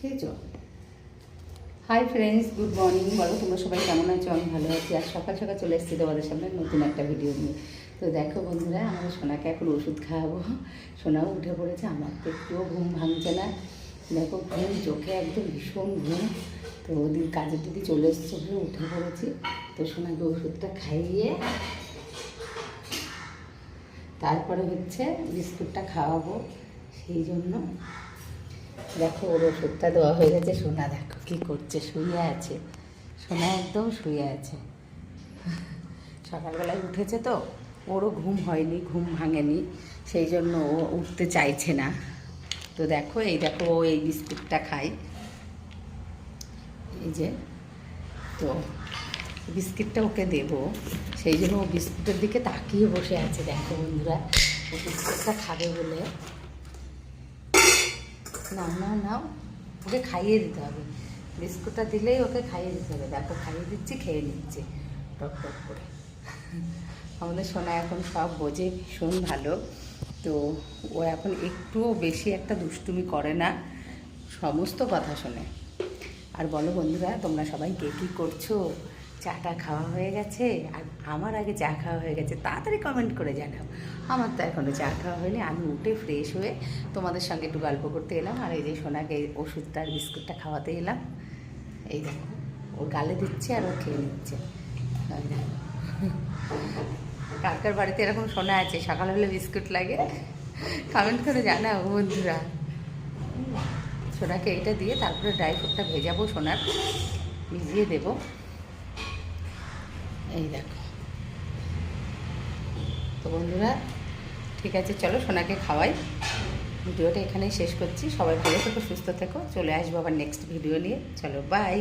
খেয়েছো? Hi friends, good morning. বলো তোমরা সবাই কেমন আছো? আমি ভালো আছি। আর সকাল সকাল চলে এসেছি তোমাদের সামনে নতুন একটা ভিডিও নিয়ে। তো দেখো বন্ধুরা, আমাদের সোনাকে এখন ওষুধ খাওয়াবো। সোনাও উঠে পড়েছে, আমার তো একটুও ঘুম ভাঙছে না। দেখো ঘুম চোখে একদম ভীষণ ঘুম। তো ওদিন কাজের দিদি চলে এসছে বলে উঠে পড়েছি। তো সোনাকে ওষুধটা খাইয়ে তারপরে হচ্ছে বিস্কুটটা খাওয়াবো, সেই জন্য দেখো ওর ওষুধটা দেওয়া হয়ে গেছে। সোনা দেখো কী করছে, শুয়ে আছে। সোনা একদম শুয়ে আছে। সকালবেলায় উঠেছে তো, ওরও ঘুম হয়নি, ঘুম ভাঙেনি, সেই জন্য ও উঠতে চাইছে না। তো দেখো দেখো ও এই বিস্কুটটা খায়, এই যে। তো বিস্কিটটা ওকে দেবো, সেই জন্য ও বিস্কুটের দিকে তাকিয়ে বসে আছে। দেখো বন্ধুরা, ও বিস্কুটটা খাবে বলে। নাও নাও নাও, ওকে খাইয়ে দিতে হবে। বিস্কুটটা দিলেই ওকে খাইয়ে দিতে হবে। দেখো খাইয়ে দিচ্ছি, খেয়ে নিচ্ছে টক টক করে। আমাদের সোনা এখন সব বোঝে, ভীষণ ভালো। তো ও এখন একটুও বেশি একটা দুষ্টুমি করে না, সমস্ত কথা শোনে। আর বলো বন্ধুরা, তোমরা সবাই কে কী করছো? চাটা খাওয়া হয়ে গেছে? আর আমার আগে চা খাওয়া হয়ে গেছে? তাড়াতাড়ি কমেন্ট করে জানাও। আমার তো এখনও চা খাওয়া হয়নি। আমি উঠে ফ্রেশ হয়ে তোমাদের সঙ্গে একটু গল্প করতে এলাম। আর এই যে সোনাকে ওষুধটা আর বিস্কুটটা খাওয়াতে এলাম। এই দেখো ওর গালে দিচ্ছে আর ও খেয়ে নিচ্ছে। কার কার বাড়িতে এরকম সোনা আছে, সকাল হলে বিস্কুট লাগে? কমেন্ট করে জানাও বন্ধুরা। সোনাকে এইটা দিয়ে তারপরে ড্রাই ফ্রুটটা ভেজাবো, সোনার ভিজিয়ে দেবো। এই দেখো। তো বন্ধুরা ঠিক আছে, চলো সোনাকে খাওয়াই। ভিডিওটা এখানেই শেষ করছি। সবাই ভালো থেকো, সুস্থ থেকো। চলে আসবো আবার নেক্সট ভিডিও নিয়ে। চলো বাই।